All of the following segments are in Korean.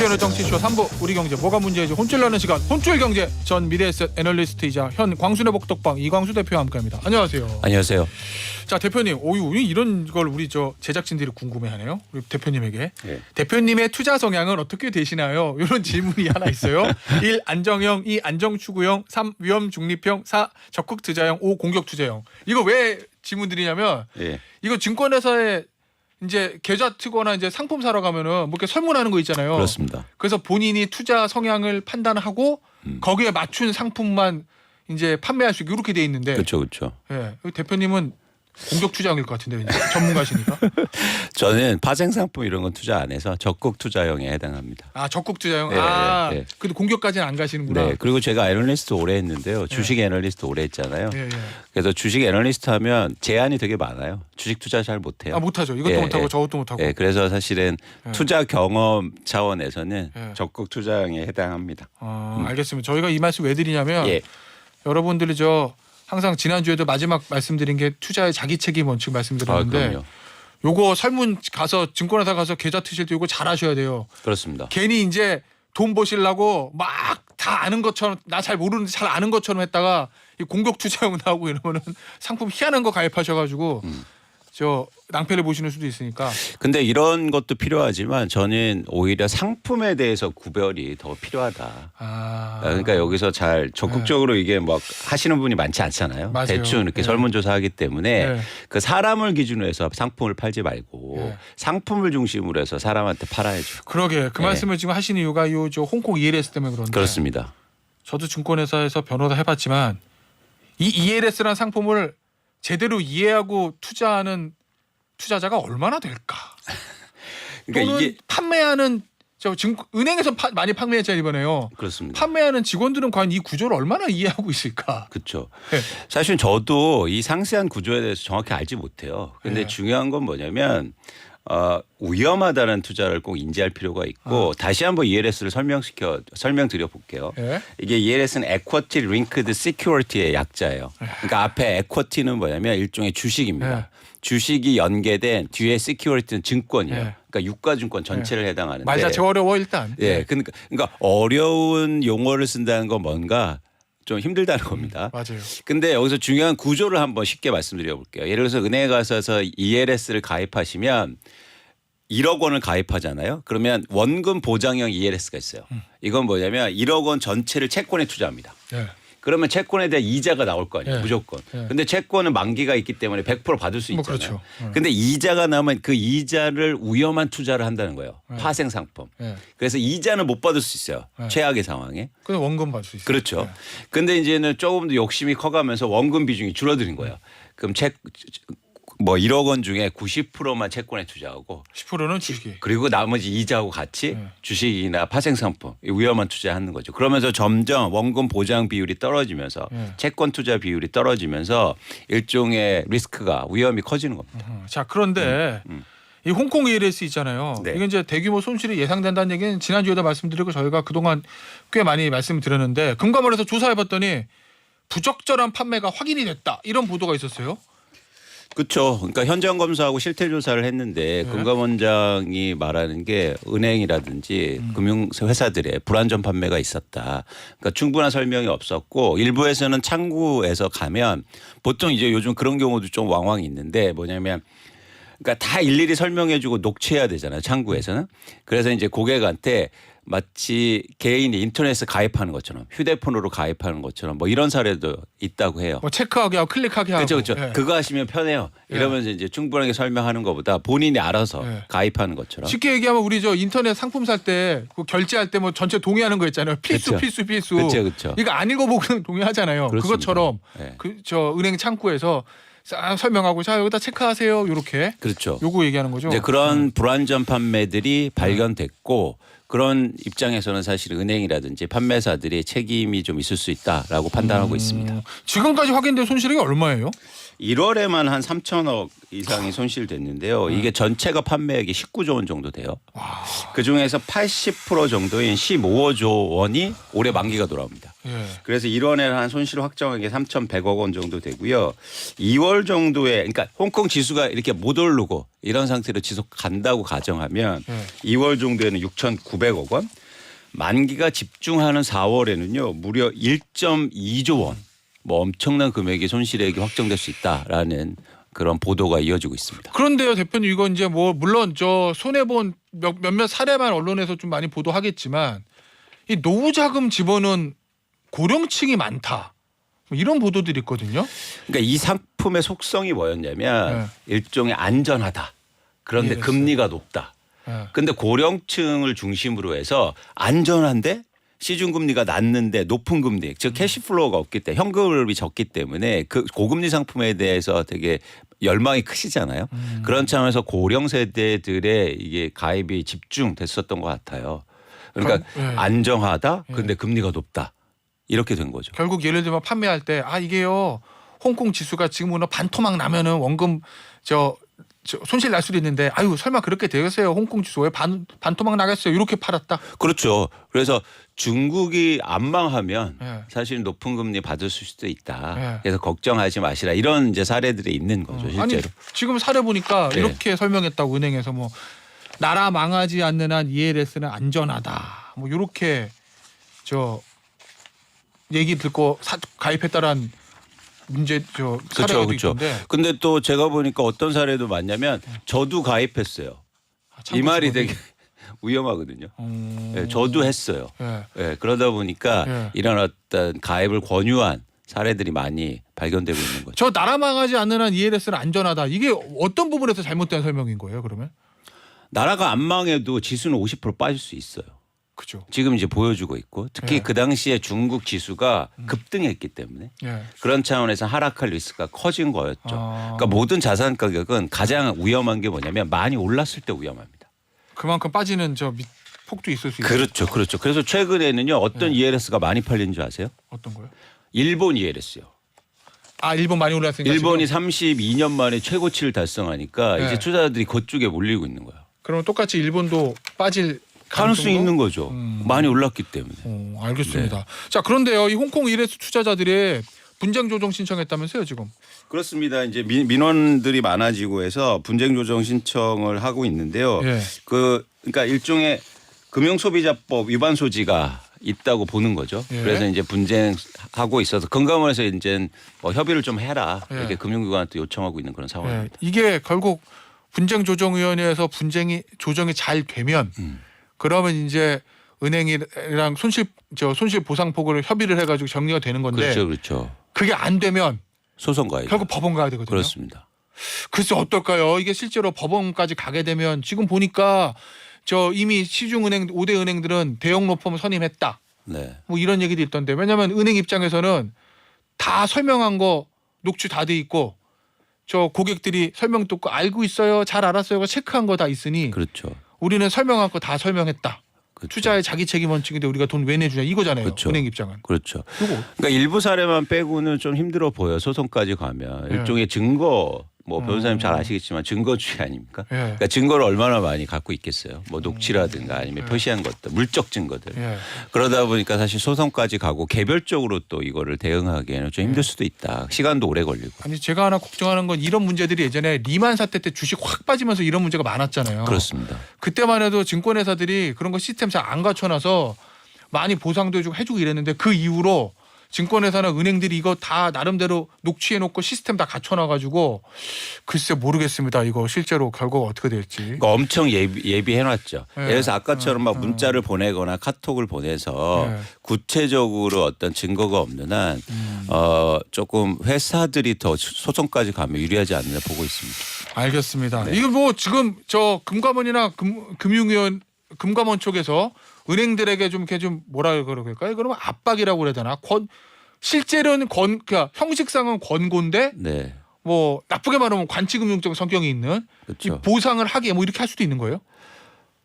김경래 정치쇼 3부 우리 경제 뭐가 문제인지 혼쭐 나는 시간 혼쭐 경제 전 미래에셋 애널리스트이자 현 광순의 복덕방 이광수 대표와 함께합니다. 안녕하세요. 안녕하세요. 자 대표님, 이런 걸 우리 저 제작진들이 궁금해하네요. 우리 대표님에게 네. 대표님의 투자 성향은 어떻게 되시나요? 이런 질문이 하나 있어요. 1. 안정형, 2. 안정추구형, 3. 위험 중립형, 4. 적극 투자형, 5. 공격 투자형. 이거 왜 질문드리냐면 예. 이거 증권회사에 이제 계좌 트거나 이제 상품 사러 가면은 뭐 이렇게 설문하는 거 있잖아요. 그렇습니다. 그래서 본인이 투자 성향을 판단하고 거기에 맞춘 상품만 이제 판매할 수 있게 이렇게 돼 있는데. 그렇죠, 그렇죠. 예, 대표님은 공격 투자형일 것 같은데 왠지 전문가시니까. 저는 파생 상품 이런 건 투자 안 해서 적극 투자형에 해당합니다. 아 적극 투자형. 네, 네. 근데 공격까지는 안 가시는구나. 네. 그리고 제가 애널리스트 오래 했는데요. 주식 애널리스트 오래 했잖아요. 예, 예. 그래서 주식 애널리스트 하면 제한이 되게 많아요. 주식 투자 잘 못해요. 아 못하죠. 이것도 예, 못하고 예. 저것도 못하고. 네, 그래서 사실은 예. 투자 경험 차원에서는 예. 적극 투자형에 해당합니다. 알겠습니다. 저희가 이 말씀 왜 드리냐면 예. 여러분들이 저 항상 지난주에도 마지막 말씀드린 게 투자의 자기 책임 원칙 말씀드렸는데 그럼요. 요거 설문 가서 증권회사 가서 계좌 트실 때 요거 잘 하셔야 돼요. 그렇습니다. 괜히 이제 돈 버시려고 막 다 아는 것처럼 나 잘 모르는데 잘 아는 것처럼 했다가 이 공격 투자형 나오고 이러면은 상품 희한한 거 가입하셔가지고 저 낭패를 보시는 수도 있으니까. 근데 이런 것도 필요하지만 저는 오히려 상품에 대해서 구별이 더 필요하다. 그러니까 여기서 잘 적극적으로 이게 막 하시는 분이 많지 않잖아요. 맞아요. 대충 이렇게 네. 설문조사하기 때문에 네. 그 사람을 기준으로 해서 상품을 팔지 말고 네. 상품을 중심으로 해서 사람한테 팔아야죠. 그러게 그 네. 말씀을 지금 하시는 이유가 요 저 홍콩 ELS 때문에 그런데. 그렇습니다. 저도 증권회사에서 변호사 해봤지만 이 ELS라는 상품을 제대로 이해하고 투자하는 투자자가 얼마나 될까? 그러니까 또는 이게 판매하는 은행에서 많이 판매했잖아요 이번에요. 그렇습니다. 판매하는 직원들은 과연 이 구조를 얼마나 이해하고 있을까? 그렇죠. 네. 사실 저도 이 상세한 구조에 대해서 정확히 알지 못해요. 근데 네. 중요한 건 뭐냐면 위험하다는 투자를 꼭 인지할 필요가 있고 다시 한번 ELS를 설명드려 볼게요. 네. 이게 ELS는 Equity Linked Security의 약자예요. 그러니까 앞에 Equity는 뭐냐면 일종의 주식입니다. 네. 주식이 연계된 뒤에 Security는 증권이에요. 네. 그러니까 유가증권 전체를 해당하는데. 말 자체가 어려워 일단. 예, 그러니까 어려운 용어를 쓴다는 건 뭔가 좀 힘들다는 겁니다. 맞아요. 근데 여기서 중요한 구조를 한번 쉽게 말씀드려 볼게요. 예를 들어서 은행에 가셔서 ELS를 가입하시면 1억 원을 가입하잖아요. 그러면 원금 보장형 ELS가 있어요. 이건 뭐냐면 1억 원 전체를 채권에 투자합니다. 네. 그러면 채권에 대한 이자가 나올 거 아니에요. 네. 무조건. 네. 근데 채권은 만기가 있기 때문에 100% 받을 수 뭐 있잖아요. 그렇죠. 근데 이자가 나오면 그 이자를 위험한 투자를 한다는 거예요. 네. 파생 상품. 네. 그래서 이자는 못 받을 수 있어요. 네. 최악의 상황에. 근데 원금 받을 수 있어요. 그렇죠. 네. 근데 이제는 조금 더 욕심이 커가면서 원금 비중이 줄어드는 거예요. 그럼 1억 원 중에 90%만 채권에 투자하고 10%는 주식이. 그리고 나머지 이자하고 같이 네. 주식이나 파생상품 위험한 투자하는 거죠. 그러면서 점점 원금 보장 비율이 떨어지면서 네. 채권 투자 비율이 떨어지면서 일종의 리스크가 위험이 커지는 겁니다. 자 그런데 이 홍콩 ELS 있잖아요. 네. 이게 이제 대규모 손실이 예상된다는 얘기는 지난주에도 말씀드리고 저희가 그동안 꽤 많이 말씀드렸는데 금감원에서 조사해봤더니 부적절한 판매가 확인이 됐다 이런 보도가 있었어요. 그렇죠. 그러니까 현장 검사하고 실태 조사를 했는데 네. 금감원장이 말하는 게 은행이라든지 금융회사들의 불안전 판매가 있었다. 그러니까 충분한 설명이 없었고 일부에서는 창구에서 가면 보통 이제 요즘 그런 경우도 좀 왕왕 있는데 뭐냐면 그러니까 다 일일이 설명해주고 녹취해야 되잖아요. 창구에서는. 그래서 이제 고객한테 마치 개인이 인터넷에 가입하는 것처럼 휴대폰으로 가입하는 것처럼 뭐 이런 사례도 있다고 해요. 뭐 체크하게 하고 클릭하게 하고. 그렇죠, 그렇죠. 예. 그거 하시면 편해요. 이러면서 이제 충분하게 설명하는 것보다 본인이 알아서 예. 가입하는 것처럼. 쉽게 얘기하면 우리 저 인터넷 상품 살 때 그 결제할 때 뭐 전체 동의하는 거 있잖아요. 필수 그렇죠. 필수. 그렇죠, 그렇죠. 이거 안 읽어보고는 동의하잖아요. 그렇습니다. 그것처럼 네. 그 저 은행 창구에서 싹 설명하고 자 여기다 체크하세요. 이렇게. 그렇죠. 요거 얘기하는 거죠. 이제 그런 불안전 판매들이 발견됐고 그런 입장에서는 사실 은행이라든지 판매사들이 책임이 좀 있을 수 있다라고 판단하고 있습니다. 지금까지 확인된 손실이 얼마예요? 1월에만 한 3천억 이상이 손실됐는데요. 이게 전체가 판매액이 19조 원 정도 돼요. 그 중에서 80% 정도인 15조 원이 올해 만기가 돌아옵니다. 예. 그래서 1월에 한 손실 확정한 게 3,100억 원 정도 되고요. 2월 정도에 그러니까 홍콩 지수가 이렇게 못 오르고 이런 상태로 지속 간다고 가정하면 2월 정도에는 6,900억 원. 만기가 집중하는 4월에는요. 무려 1.2조 원. 뭐 엄청난 금액의 손실액이 확정될 수 있다라는 그런 보도가 이어지고 있습니다. 그런데요, 대표님 이거 이제 뭐 물론 저 손해 본 몇몇 사례만 언론에서 좀 많이 보도하겠지만 이 노후 자금 집어넣은 고령층이 많다. 뭐 이런 보도들이 있거든요. 그러니까 이 상품의 속성이 뭐였냐면 일종의 안전하다. 그런데 이해됐어요. 금리가 높다. 예. 근데 고령층을 중심으로 해서 안전한데 시중금리가 낮는데 높은 금리, 즉 캐시플로우가 없기 때문에 현금흐름이 적기 때문에 그 고금리 상품에 대해서 되게 열망이 크시잖아요. 그런 차원에서 고령 세대들의 이게 가입이 집중됐었던 것 같아요. 그러니까 안정하다, 근데 금리가 높다. 이렇게 된 거죠. 결국 예를 들면 판매할 때 이게요 홍콩 지수가 지금은 반토막 나면은 원금 저 손실 날 수도 있는데 아유 설마 그렇게 되겠어요 홍콩 지수 왜 반토막 나겠어요 이렇게 팔았다. 그렇죠. 그래서 중국이 안 망하면 예. 사실 높은 금리 받을 수도 있다. 예. 그래서 걱정하지 마시라 이런 이제 사례들이 있는 거죠. 실제로. 아니 지금 사례 보니까 네. 이렇게 설명했다고 은행에서 뭐 나라 망하지 않는 한 ELS는 안전하다. 뭐 이렇게 저 얘기 듣고 가입했다란 문제 사례가 그렇죠. 있던데. 근데 또 제가 보니까 어떤 사례도 많냐면 저도 가입했어요. 이 말이 되게 위험하거든요. 네, 저도 했어요. 예. 네, 그러다 보니까 예. 이런 어떤 가입을 권유한 사례들이 많이 발견되고 있는 거죠. 저 나라 망하지 않는 한 ELS는 안전하다. 이게 어떤 부분에서 잘못된 설명인 거예요, 그러면? 나라가 안 망해도 지수는 50% 빠질 수 있어요. 그죠. 지금 이제 보여주고 있고 특히 예. 그 당시에 중국 지수가 급등했기 때문에 예. 그런 차원에서 하락할 리스크가 커진 거였죠. 아. 그러니까 모든 자산 가격은 가장 위험한 게 뭐냐면 많이 올랐을 때 위험합니다. 그만큼 빠지는 폭도 있을 수 있어요. 그렇죠. 그렇죠. 그래서 최근에는요. 어떤 ELS가 많이 팔린 줄 아세요? 어떤 거요? 일본 ELS요. 일본 많이 올랐으니까. 일본이 지금? 32년 만에 최고치를 달성하니까 네. 이제 투자자들이 그쪽에 몰리고 있는 거예요. 그럼 똑같이 일본도 빠질 가능성이 가능성도? 있는 거죠. 많이 올랐기 때문에. 알겠습니다. 네. 자, 그런데요. 이 홍콩 ELS 투자자들이 분쟁 조정 신청했다면서요, 지금? 그렇습니다. 이제 민원들이 많아지고 해서 분쟁 조정 신청을 하고 있는데요. 예. 그러니까 일종의 금융소비자법 위반 소지가 있다고 보는 거죠. 예. 그래서 이제 분쟁하고 있어서 금감원에서 이제 뭐 협의를 좀 해라 예. 이렇게 금융기관한테 요청하고 있는 그런 예. 상황입니다. 이게 결국 분쟁 조정위원회에서 조정이 잘 되면 그러면 이제 은행이랑 손실 보상폭을 협의를 해가지고 정리가 되는 건데 그렇죠, 그렇죠. 그게 안 되면 소송 가야죠. 결국 법원 가야 되거든요. 그렇습니다. 글쎄 어떨까요? 이게 실제로 법원까지 가게 되면 지금 보니까 이미 시중은행 5대 은행들은 대형 로펌 선임했다. 네. 뭐 이런 얘기도 있던데 왜냐하면 은행 입장에서는 다 설명한 거 녹취 다 돼 있고 고객들이 설명 듣고 알고 있어요, 잘 알았어요가 체크한 거 다 있으니 그렇죠. 우리는 설명한 거 다 설명했다. 그렇죠. 투자의 자기 책임 원칙인데 우리가 돈 왜 내주냐 이거잖아요. 그렇죠. 은행 입장은. 그렇죠. 요거. 그러니까 일부 사례만 빼고는 좀 힘들어 보여. 소송까지 가면 일종의 증거 뭐 변호사님 잘 아시겠지만 증거주의 아닙니까? 예. 그러니까 증거를 얼마나 많이 갖고 있겠어요. 뭐 녹취라든가 아니면 표시한 것들, 물적 증거들. 예. 그러다 보니까 사실 소송까지 가고 개별적으로 또 이거를 대응하기에는 좀 힘들 수도 있다. 시간도 오래 걸리고. 아니 제가 하나 걱정하는 건 이런 문제들이 예전에 리만 사태 때 주식 확 빠지면서 이런 문제가 많았잖아요. 그렇습니다. 그때만 해도 증권회사들이 그런 거 시스템 잘 안 갖춰놔서 많이 보상도 해주고 이랬는데 그 이후로 증권회사나 은행들이 이거 다 나름대로 녹취해놓고 시스템 다 갖춰놔가지고 글쎄 모르겠습니다. 이거 실제로 결과가 어떻게 될지. 그러니까 엄청 예비해놨죠. 예. 예를 들어서 아까처럼 막 문자를 보내거나 카톡을 보내서 예. 구체적으로 어떤 증거가 없는 한 조금 회사들이 더 소송까지 가면 유리하지 않나 보고 있습니다. 알겠습니다. 네. 이거 뭐 지금 금감원이나 금감원 쪽에서 은행들에게 좀 이렇게 좀 뭐라 그럴까요? 그러면 압박이라고 그래야 되나? 실제로는 그러니까 형식상은 권고인데 네, 뭐 나쁘게 말하면 관치금융적 성격이 있는 이 그렇죠. 보상을 하게 뭐 이렇게 할 수도 있는 거예요?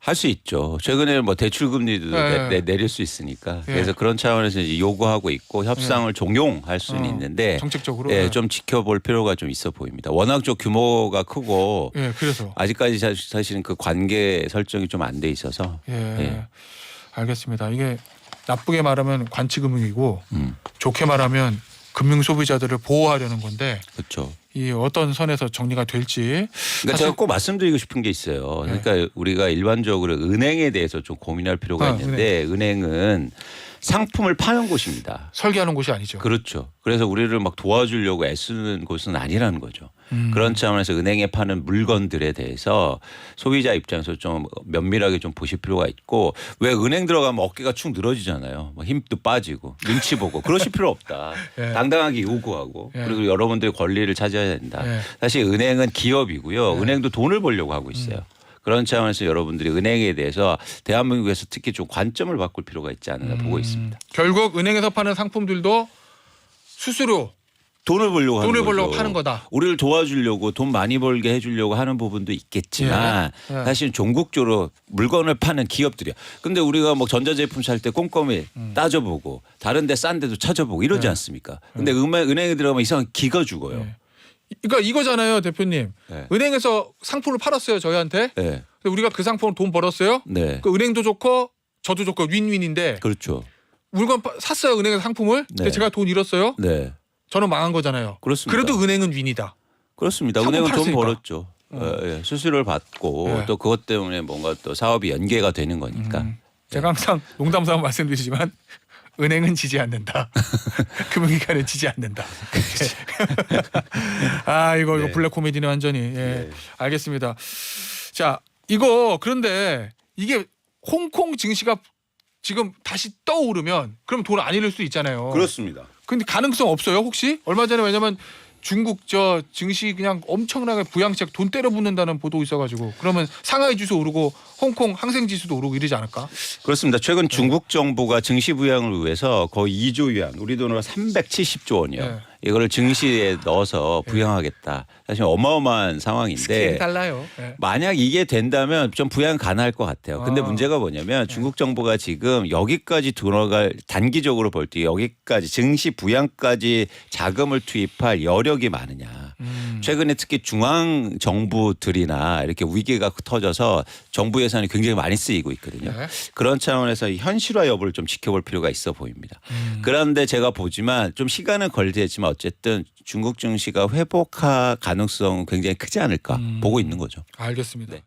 할 수 있죠. 최근에 뭐 대출 금리도 네. 내릴 수 있으니까. 예. 그래서 그런 차원에서 이제 요구하고 있고 협상을 종용할 수는 있는데 정책적으로. 예, 좀 지켜볼 필요가 좀 있어 보입니다. 워낙 좀 규모가 크고 예, 그래서. 아직까지 사실은 그 관계 설정이 좀 안 돼 있어서. 예. 예. 알겠습니다. 이게 나쁘게 말하면 관치금융이고 음. 좋게 말하면 금융 소비자들을 보호하려는 건데 그렇죠. 이 어떤 선에서 정리가 될지. 그러니까 제가 꼭 말씀드리고 싶은 게 있어요. 그러니까 우리가 일반적으로 은행에 대해서 좀 고민할 필요가 있는데 은행은 상품을 파는 곳입니다. 설계하는 곳이 아니죠. 그렇죠. 그래서 우리를 막 도와주려고 애쓰는 곳은 아니라는 거죠. 그런 차원에서 은행에 파는 물건들에 대해서 소비자 입장에서 좀 면밀하게 좀 보실 필요가 있고 왜 은행 들어가면 어깨가 축 늘어지잖아요. 막 힘도 빠지고 눈치 보고 그러실 필요 없다. 예. 당당하게 요구하고 예. 그리고 여러분들의 권리를 찾아야 된다. 예. 사실 은행은 기업이고요. 은행도 돈을 벌려고 하고 있어요. 그런 차원에서 여러분들이 은행에 대해서 대한민국에서 특히 좀 관점을 바꿀 필요가 있지 않나 보고 있습니다. 결국 은행에서 파는 상품들도 수수료 돈을 벌려고 하는 돈을 벌려고 거죠. 파는 거다. 우리를 도와주려고 돈 많이 벌게 해주려고 하는 부분도 있겠지만 예. 예. 사실 종국적으로 물건을 파는 기업들이야. 근데 우리가 뭐 전자제품 살 때 꼼꼼히 따져보고 다른 데 싼 데도 찾아보고 이러지 않습니까? 근데 은행에 들어가면 이상한 기가 죽어요. 예. 그러니까 이거잖아요, 대표님. 네. 은행에서 상품을 팔았어요, 저희한테. 네. 근데 우리가 그 상품으로 돈 벌었어요. 네. 그 은행도 좋고 저도 좋고 윈윈인데 그렇죠. 물건 샀어요, 은행에서 상품을. 근데 네. 제가 돈 잃었어요. 네. 저는 망한 거잖아요. 그렇습니다. 그래도 은행은 윈이다. 그렇습니다. 상품 은행은 돈 팔았으니까. 벌었죠. 예, 수수료를 받고 예. 또 그것 때문에 뭔가 또 사업이 연계가 되는 거니까. 제가 항상 농담삼아 말씀드리지만 은행은 지지 않는다. 금융기관은 지지 않는다. 아 이거 네. 블랙 코미디는 완전히. 예. 알겠습니다. 자 이거 그런데 이게 홍콩 증시가 지금 다시 떠오르면 그럼 돈 안 잃을 수 있잖아요. 그렇습니다. 근데 가능성 없어요 혹시? 얼마 전에 왜냐면 중국 저 증시 그냥 엄청나게 부양책 돈 때려 붓는다는 보도 있어가지고 그러면 상하이 지수 오르고 홍콩 항생 지수도 오르고 이러지 않을까? 그렇습니다. 최근 중국 정부가 증시 부양을 위해서 거의 2조 위안, 우리 돈으로 370조 원이요. 네. 이거를 증시에 넣어서 부양하겠다. 사실 어마어마한 상황인데 스케일이 달라요. 예. 만약 이게 된다면 좀 부양 가능할 것 같아요. 근데 문제가 뭐냐면 중국 정부가 지금 여기까지 들어갈 단기적으로 볼 때 여기까지 증시 부양까지 자금을 투입할 여력이 많으냐. 최근에 특히 중앙 정부들이나 이렇게 위기가 터져서 정부 예산이 굉장히 많이 쓰이고 있거든요. 네. 그런 차원에서 이 현실화 여부를 좀 지켜볼 필요가 있어 보입니다. 그런데 제가 보지만 좀 시간은 걸리겠지만 어쨌든 중국 증시가 회복할 가능성은 굉장히 크지 않을까 보고 있는 거죠. 알겠습니다. 네.